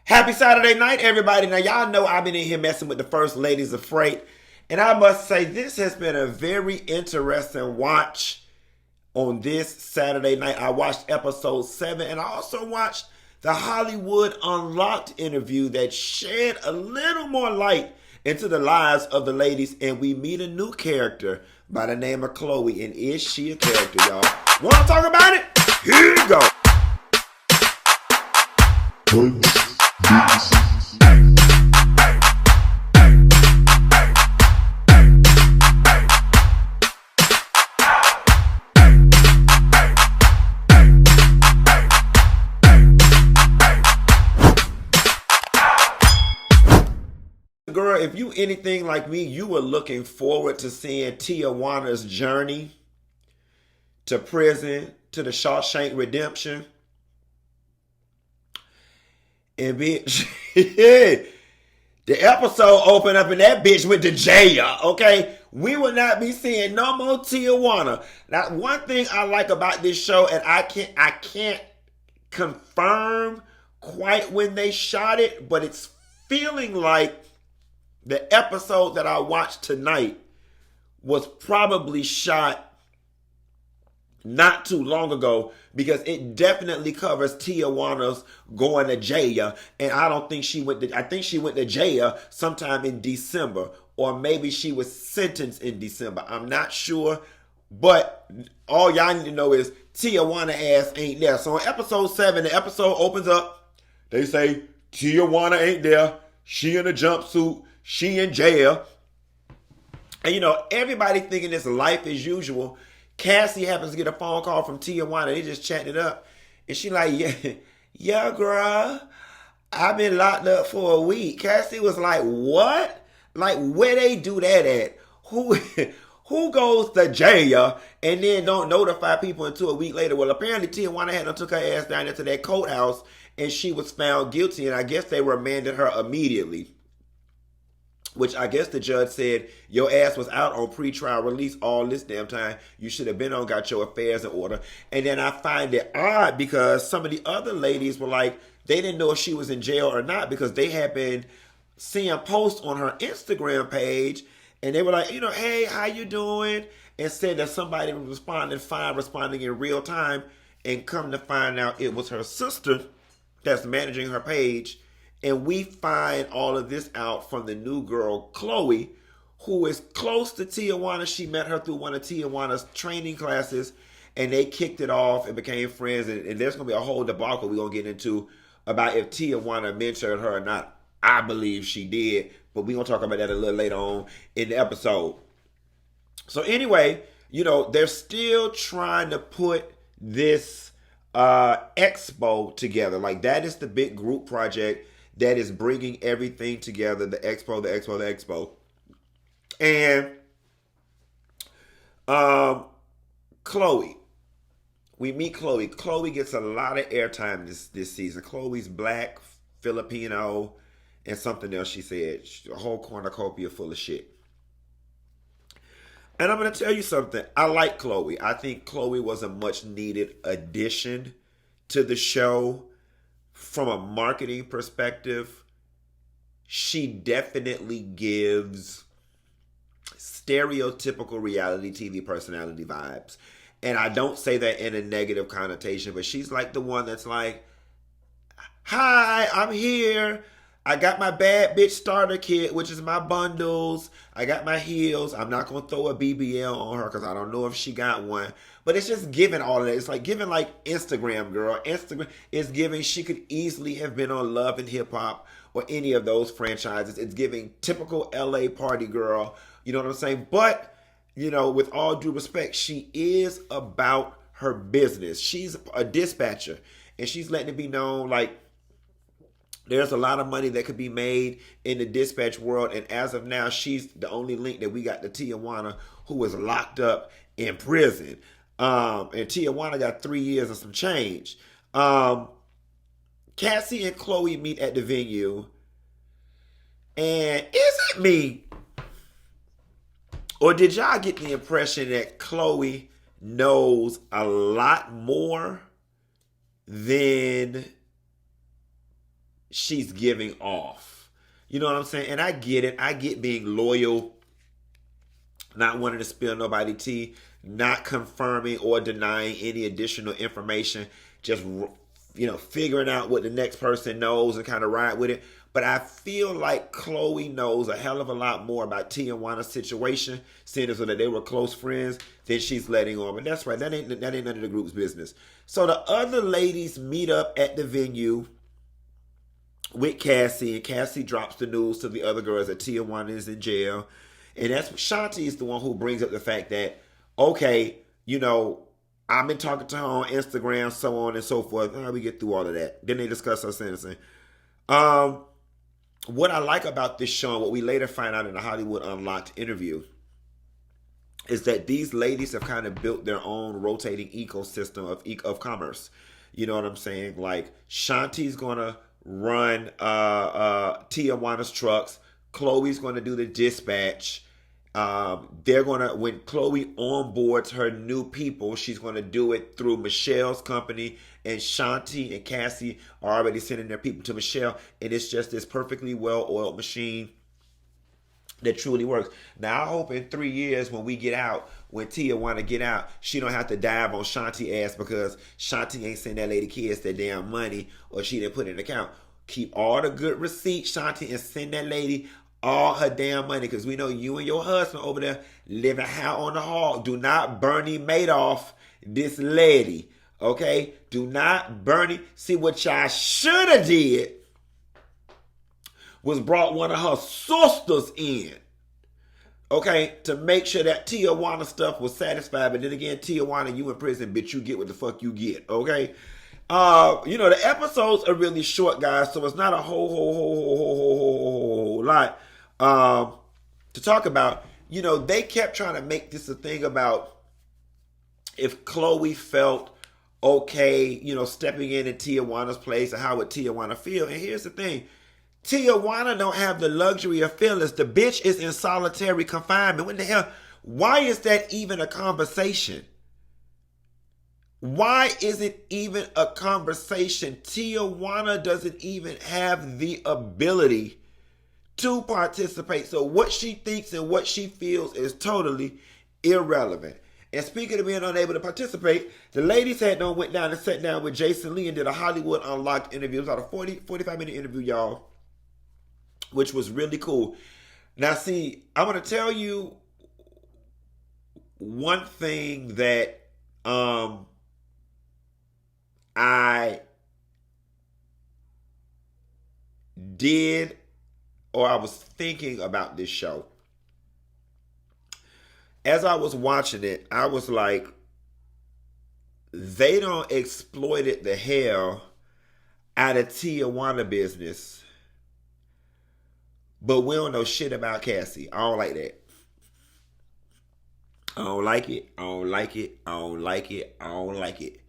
Happy Saturday night, everybody. Now, y'all know I've been in here messing with the first ladies of freight. And I must say, this has been a very interesting watch on this Saturday night. I watched episode 7, and I also watched the Hollywood Unlocked interview that shed a little more light into the lives of the ladies. And we meet a new character by the name of Khloe. And is she a character, y'all? Want to talk about it? Here we go. Girl, if you anything like me, you were looking forward to seeing Tiana's journey to prison, to the Shawshank Redemption. And bitch, the episode opened up and that bitch went to jail, okay? We will not be seeing no more Tiana. Now, one thing I like about this show, and I can't confirm quite when they shot it, but it's feeling like the episode that I watched tonight was probably shot not too long ago, because it definitely covers Tiana's going to jail. And I don't think she went to, I think she went to jail sometime in December, or maybe she was sentenced in December. I'm not sure, but all y'all need to know is Tiana ass ain't there. So in episode 7, the episode opens up. They say Tiana ain't there. She in a jumpsuit. She in jail. And you know, everybody thinking it's life as usual. Cassie happens to get a phone call from Tiana. They just chatting it up. And she like, yeah, girl, I've been locked up for a week. Cassie was like, what? Like, where they do that at? Who goes to jail and then don't notify people until a week later? Well, apparently Tiana had took her ass down into that courthouse and she was found guilty. And I guess they remanded her immediately. Which I guess the judge said, your ass was out on pretrial release all this damn time. You should have been on, got your affairs in order. And then I find it odd because some of the other ladies were like, they didn't know if she was in jail or not, because they had been seeing posts on her Instagram page. And they were like, you know, hey, how you doing? And said that somebody was responding in real time. And come to find out it was her sister that's managing her page. And we find all of this out from the new girl, Khloe, who is close to Tiana. She met her through one of Tiana's training classes, and they kicked it off and became friends. And there's going to be a whole debacle we're going to get into about if Tiana mentored her or not. I believe she did, but we're going to talk about that a little later on in the episode. So anyway, you know, they're still trying to put this expo together. Like, that is the big group project that is bringing everything together, the expo. And Khloe. We meet Khloe. Khloe gets a lot of airtime this season. Khloe's black, Filipino, and something else she said. A whole cornucopia full of shit. And I'm going to tell you something. I like Khloe. I think Khloe was a much needed addition to the show. From a marketing perspective, she definitely gives stereotypical reality TV personality vibes. And I don't say that in a negative connotation, but she's like the one that's like, hi, I'm here. I got my bad bitch starter kit, which is my bundles. I got my heels. I'm not going to throw a BBL on her because I don't know if she got one. But it's just giving all of that. It's like giving like Instagram, girl. Instagram is giving, she could easily have been on Love and Hip Hop or any of those franchises. It's giving typical LA party girl. You know what I'm saying? But, you know, with all due respect, she is about her business. She's a dispatcher. And she's letting it be known, like, there's a lot of money that could be made in the dispatch world. And as of now, she's the only link that we got to Tiana, who was locked up in prison. And Tiana got 3 years and some change. Cassie and Khloe meet at the venue. And is it me? Or did y'all get the impression that Khloe knows a lot more than she's giving off. You know what I'm saying? And I get it. I get being loyal, not wanting to spill nobody tea, not confirming or denying any additional information, just figuring out what the next person knows and kind of ride with it. But I feel like Khloe knows a hell of a lot more about Tiana's situation, seeing as though that they were close friends, than she's letting on. But that's right, that ain't none of the group's business. So the other ladies meet up at the venue with Cassie, and Cassie drops the news to the other girls that Tiana is in jail. And that's Shanti is the one who brings up the fact that, okay, I've been talking to her on Instagram, so on and so forth. We get through all of that. Then they discuss her sentencing. What I like about this show, and what we later find out in the Hollywood Unlocked interview, is that these ladies have kind of built their own rotating ecosystem of commerce. You know what I'm saying? Like, Shanti's going to run Tiana's trucks. Khloe's going to do the dispatch. They're going to, when Khloe onboards her new people, she's going to do it through Michelle's company, and Shanti and Cassie are already sending their people to Michelle, and it's just this perfectly well-oiled machine that truly works. Now, I hope in 3 years when we get out, when Tiana get out, she don't have to dive on Shanti ass because Shanti ain't send that lady kids that damn money, or she didn't put it in an account. Keep all the good receipts, Shanti, and send that lady all her damn money, because we know you and your husband over there living high on the hog. Do not Bernie Madoff this lady, okay? Do not Bernie. See, what y'all should have did was brought one of her sisters in, okay, to make sure that Tiana stuff was satisfied. But then again, Tiana, you in prison, bitch, you get what the fuck you get, okay? The episodes are really short, guys, so it's not a whole lot to talk about. They kept trying to make this a thing about if Khloe felt okay, stepping in Tiana's place, and how would Tiana feel. And here's the thing. Tiana don't have the luxury of feelings. The bitch is in solitary confinement. What the hell? Why is that even a conversation? Why is it even a conversation? Tiana doesn't even have the ability to participate. So what she thinks and what she feels is totally irrelevant. And speaking of being unable to participate, the ladies went down and sat down with Jason Lee and did a Hollywood Unlocked interview. It was about a 45-minute interview, y'all, which was really cool. Now, see, I'm going to tell you one thing that I did, or I was thinking about this show. As I was watching it, I was like, they don't exploited the hell out of Tiana business, but we don't know shit about Cassie. I don't like that. I don't like it. I don't like it. I don't like it. I don't like it.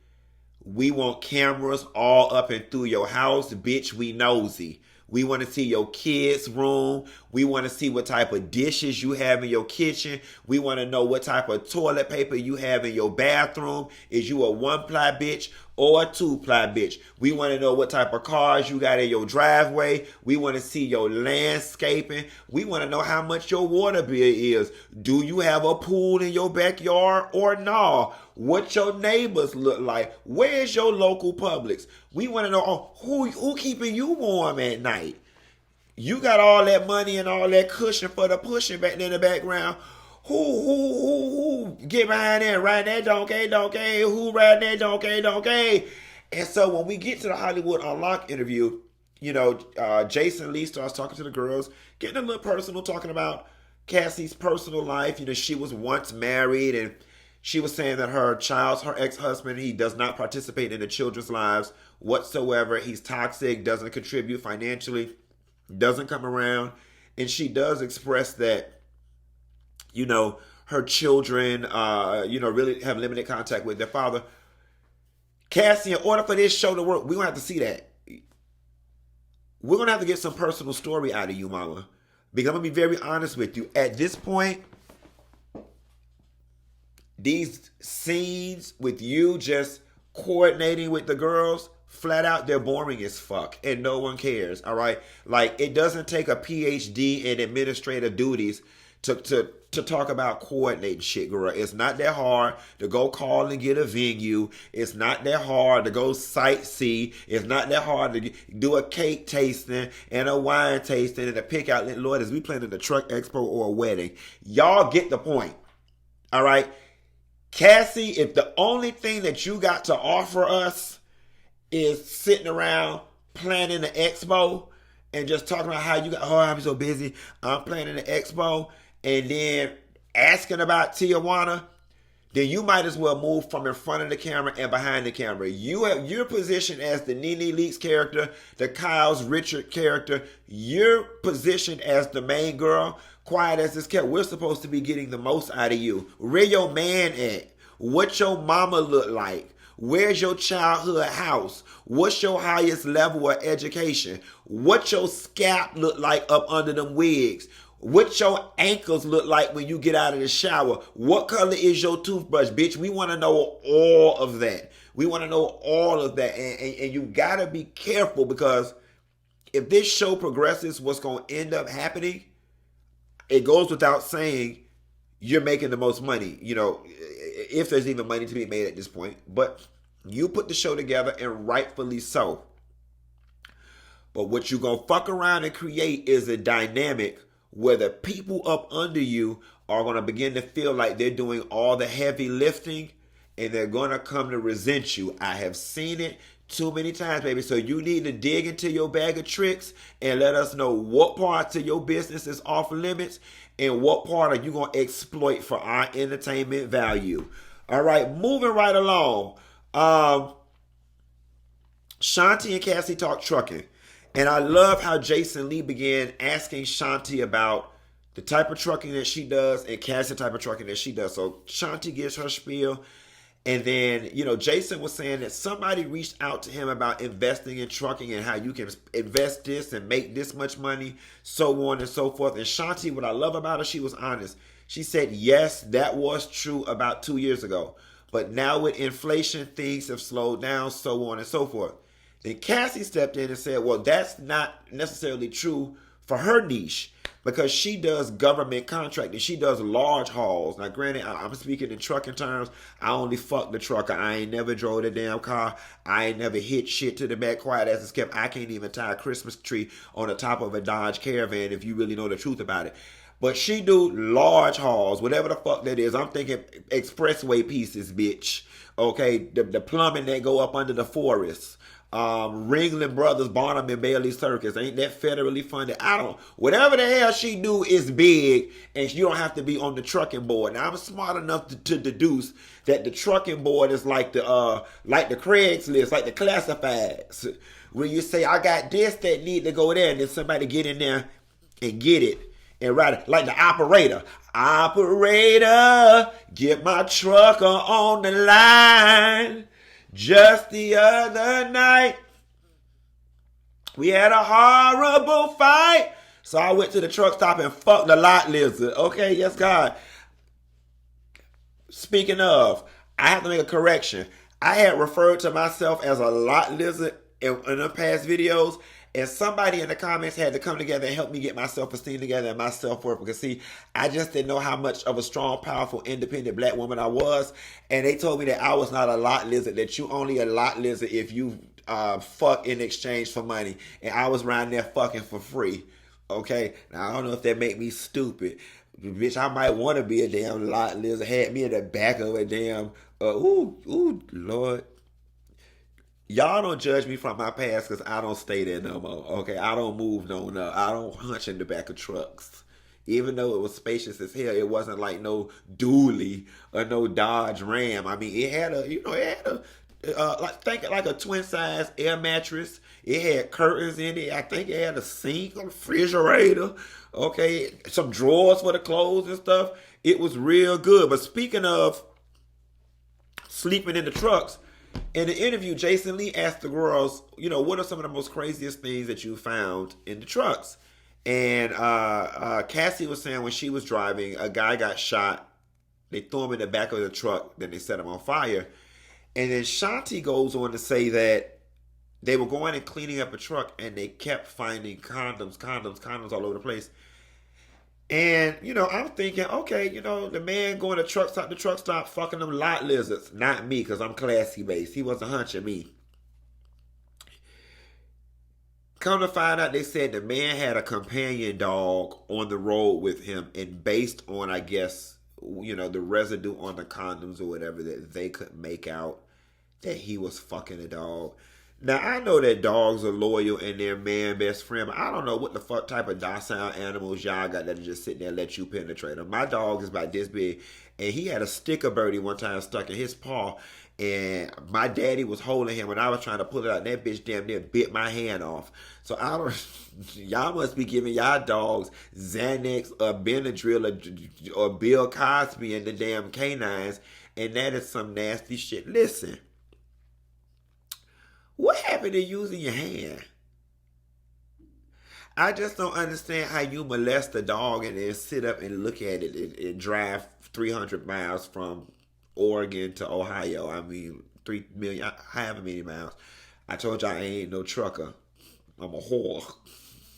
We want cameras all up and through your house, bitch. We nosy. We want to see your kids' room. We want to see what type of dishes you have in your kitchen. We want to know what type of toilet paper you have in your bathroom. Is you a 1-ply bitch or a 2-ply bitch? We want to know what type of cars you got in your driveway. We want to see your landscaping. We want to know how much your water bill is. Do you have a pool in your backyard or no? What your neighbors look like? Where's your local Publix? We want to know who keeping you warm at night. You got all that money and all that cushion for the pushing back there in the background. Who get behind there, ride that donkey, who ride that donkey. And so when we get to the Hollywood Unlocked interview, Jason Lee starts talking to the girls, getting a little personal, talking about Cassie's personal life. She was once married, and she was saying that her ex-husband, he does not participate in the children's lives whatsoever. He's toxic, doesn't contribute financially, doesn't come around. And she does express that, her children, really have limited contact with their father. Cassie, in order for this show to work, we're going to have to see that. We're going to have to get some personal story out of you, mama. Because I'm going to be very honest with you. At this point, these scenes with you just coordinating with the girls, flat out, they're boring as fuck, and no one cares. All right, like it doesn't take a PhD in administrative duties to talk about coordinating shit, girl. It's not that hard to go call and get a venue. It's not that hard to go sightsee. It's not that hard to do a cake tasting and a wine tasting and to pick out, Lord, is we planning a truck expo or a wedding? Y'all get the point. All right, Cassie, if the only thing that you got to offer us is sitting around planning the expo and just talking about how you got, oh, I'm so busy, I'm planning the expo, and then asking about Tijuana, then you might as well move from in front of the camera and behind the camera. You're positioned as the Nene Leakes character, the Kyle's Richard character. You're positioned as the main girl. Quiet as this cat. We're supposed to be getting the most out of you. Where your man at? What your mama look like? Where's your childhood house? What's your highest level of education? What your scalp look like up under them wigs? What your ankles look like when you get out of the shower? What color is your toothbrush, bitch? We want to know all of that. We want to know all of that. And you got to be careful, because if this show progresses, what's going to end up happening, it goes without saying, you're making the most money, you know, if there's even money to be made at this point. But you put the show together, and rightfully so. But what you're going to fuck around and create is a dynamic where the people up under you are going to begin to feel like they're doing all the heavy lifting, and they're going to come to resent you. I have seen it too many times, baby. So you need to dig into your bag of tricks and let us know what parts of your business is off limits and what part are you going to exploit for our entertainment value. All right, moving right along. Shanti and Cassie talk trucking. And I love how Jason Lee began asking Shanti about the type of trucking that she does and Cassie the type of trucking that she does. So Shanti gives her spiel. And then, you know, Jason was saying that somebody reached out to him about investing in trucking and how you can invest this and make this much money, so on and so forth. And Shanti, what I love about her, she was honest. She said, yes, that was true about 2 years ago. But now with inflation, things have slowed down, so on and so forth. Then Cassie stepped in and said, well, that's not necessarily true for her niche, because she does government contracting. She does large hauls. Now, granted, I'm speaking in trucking terms. I only fuck the trucker. I ain't never drove the damn car. I ain't never hit shit to the back. Quiet as it's kept. I can't even tie a Christmas tree on the top of a Dodge Caravan, if you really know the truth about it. But she do large hauls, whatever the fuck that is. I'm thinking expressway pieces, bitch. Okay, the plumbing that go up under the forest. Ringling Brothers, Barnum and Bailey Circus. Ain't that federally funded? Whatever the hell she do is big, and you don't have to be on the trucking board. Now, I'm smart enough to deduce that the trucking board is like the Craigslist, like the classifieds, where you say, I got this that need to go there, and then somebody get in there and get it and write it, like the operator. Operator, get my trucker on the line. Just the other night, we had a horrible fight. So I went to the truck stop and fucked the lot lizard. Okay, yes, God. Speaking of, I have to make a correction. I had referred to myself as a lot lizard in the past videos. And somebody in the comments had to come together and help me get my self-esteem together and my self-worth. Because, see, I just didn't know how much of a strong, powerful, independent black woman I was. And they told me that I was not a lot lizard, that you only a lot lizard if you fuck in exchange for money. And I was around there fucking for free. Okay? Now, I don't know if that make me stupid. Bitch, I might want to be a damn lot lizard. Had me in the back of a damn, Lord. Y'all don't judge me from my past, because I don't stay there no more. Okay, I don't move no. I don't hunch in the back of trucks. Even though it was spacious as hell, it wasn't like no dually or no Dodge Ram. I mean, it had like a twin size air mattress. It had curtains in it. I think it had a sink, a refrigerator. Okay, some drawers for the clothes and stuff. It was real good. But speaking of sleeping in the trucks, in the interview, Jason Lee asked the girls, you know, what are some of the most craziest things that you found in the trucks? And Cassie was saying when she was driving, a guy got shot. They threw him in the back of the truck. Then they set him on fire. And then Shanti goes on to say that They were going and cleaning up a truck, and they kept finding condoms all over the place. And I'm thinking, okay, the man going to the truck stop, fucking them lot lizards. Not me, because I'm classy based. He wasn't hunching me. Come to find out, they said the man had a companion dog on the road with him, and based on, I guess, the residue on the condoms or whatever, that they could make out that he was fucking a dog. Now, I know that dogs are loyal and they're man best friend, but I don't know what the fuck type of docile animals y'all got that are just sitting there and let you penetrate them. My dog is about this big, and he had a sticker birdie one time stuck in his paw, and my daddy was holding him, and I was trying to pull it out, and that bitch damn near bit my hand off. So I don't, y'all must be giving y'all dogs Xanax or Benadryl or Bill Cosby and the damn canines, and that is some nasty shit. Listen. What happened to using your hand? I just don't understand how you molest a dog and then sit up and look at it and drive 300 miles from Oregon to Ohio. I mean, 3 million, however many miles. I told y'all I ain't no trucker. I'm a whore.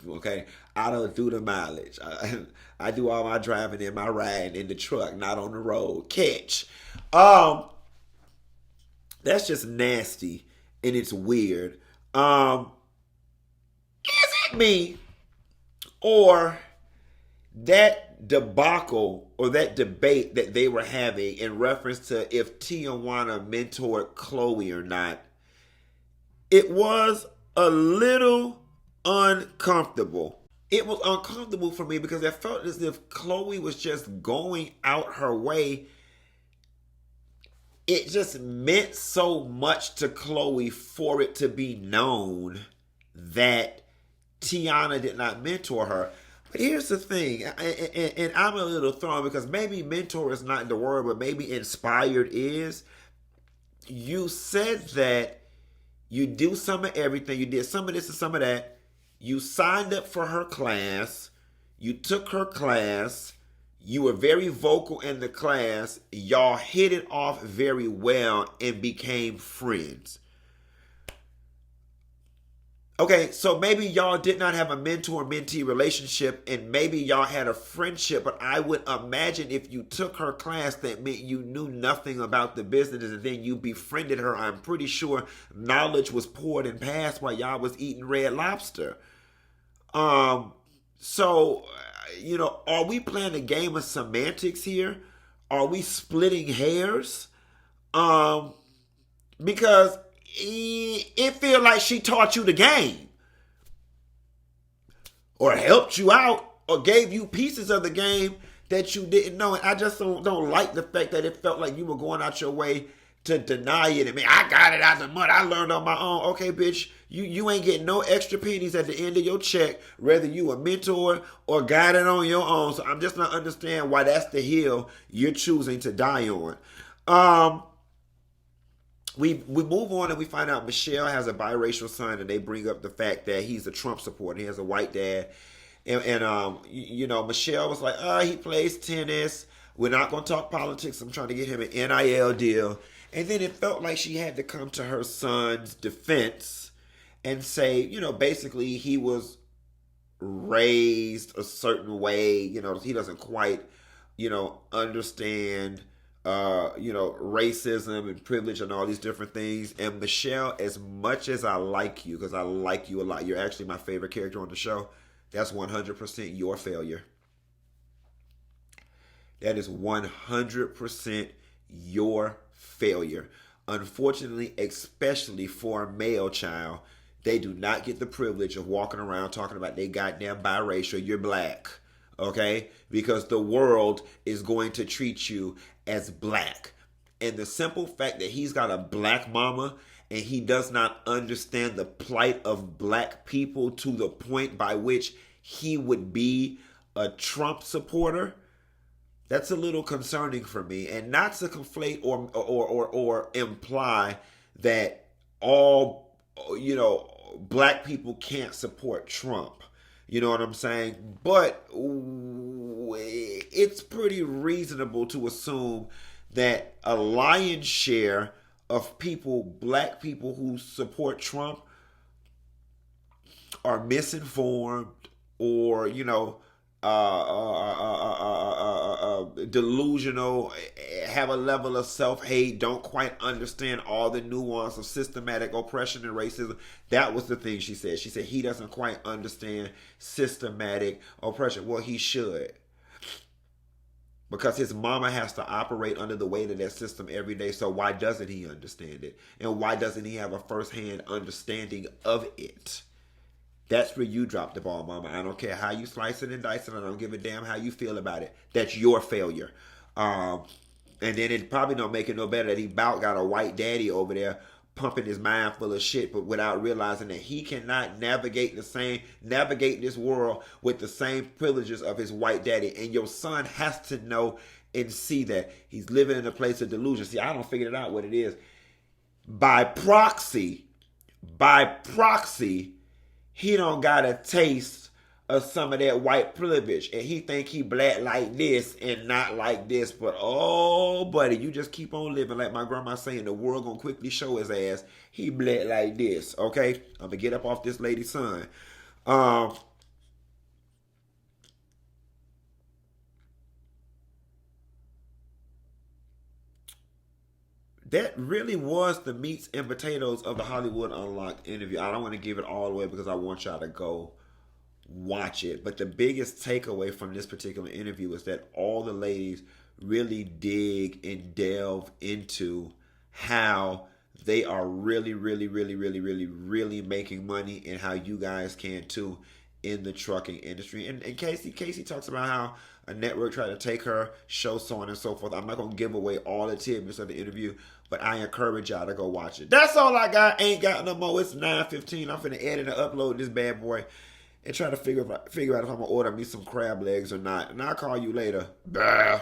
Okay? I don't do the mileage. I do all my driving and my riding in the truck, not on the road. Catch. That's just nasty. And it's weird. Is it me? Or that debacle or that debate that they were having in reference to if Tiana mentored Khloe or not, it was a little uncomfortable. It was uncomfortable for me because I felt as if Khloe was just going out her way. It just meant so much to Khloe for it to be known that Tiana did not mentor her. But here's the thing, and I'm a little thrown because maybe mentor is not the word, but maybe inspired is. You said that you do some of everything. You did some of this and some of that. You signed up for her class. You took her class. You were very vocal in the class. Y'all hit it off very well and became friends. Okay, so maybe y'all did not have a mentor-mentee relationship and maybe y'all had a friendship, but I would imagine if you took her class, that meant you knew nothing about the business and then you befriended her. I'm pretty sure knowledge was poured and passed while y'all was eating Red Lobster. So, are we playing a game of semantics here? Are we splitting hairs? Because it feels like she taught you the game. Or helped you out. Or gave you pieces of the game that you didn't know. And I just don't like the fact that it felt like you were going out your way to deny it. I mean, I got it out the mud. I learned on my own. Okay, bitch, you ain't getting no extra pennies at the end of your check, whether you a mentor or got it on your own. So I'm just not understanding why that's the hill you're choosing to die on. We move on and we find out Michelle has a biracial son, and they bring up the fact that he's a Trump supporter. He has a white dad. And Michelle was like, he plays tennis. We're not going to talk politics. I'm trying to get him an NIL deal. And then it felt like she had to come to her son's defense and say, basically he was raised a certain way. He doesn't quite, understand, racism and privilege and all these different things. And Michelle, as much as I like you, because I like you a lot, you're actually my favorite character on the show, that's 100% your failure. That is 100% your failure. Unfortunately, especially for a male child, they do not get the privilege of walking around talking about they goddamn biracial. You're black, okay? Because the world is going to treat you as black. And the simple fact that he's got a black mama and he does not understand the plight of black people to the point by which he would be a Trump supporter, that's a little concerning for me. And not to conflate or imply that all, black people can't support Trump. You know what I'm saying? But it's pretty reasonable to assume that a lion's share of people, black people who support Trump, are misinformed or, delusional, have a level of self-hate, don't quite understand all the nuance of systematic oppression and racism. That was the thing she said. She said he doesn't quite understand systematic oppression. Well, he should. Because his mama has to operate under the weight of that system every day. So why doesn't he understand it? And why doesn't he have a first-hand understanding of it? That's where you drop the ball, mama. I don't care how you slice it and dice it. I don't give a damn how you feel about it. That's your failure. And then it probably don't make it no better that he about got a white daddy over there pumping his mind full of shit, but without realizing that he cannot navigate this world with the same privileges of his white daddy. And your son has to know and see that he's living in a place of delusion. See, I don't figure it out what it is. By proxy, he don't got a taste of some of that white privilege, and he think he black like this and not like this. But oh, buddy, you just keep on living like my grandma saying. The world gonna quickly show his ass he black like this. Okay, I'm gonna get up off this lady's son. That really was the meats and potatoes of the Hollywood Unlocked interview. I don't want to give it all away because I want y'all to go watch it. But the biggest takeaway from this particular interview is that all the ladies really dig and delve into how they are really, really, really, really, really, really making money, and how you guys can too in the trucking industry. And Casey talks about how a network tried to take her show, so on and so forth. I'm not going to give away all the tidbits of the interview, but I encourage y'all to go watch it. That's all I got. Ain't got no more. It's 9:15. I'm finna edit and upload this bad boy and try to figure out if I'm going to order me some crab legs or not. And I'll call you later. Bye.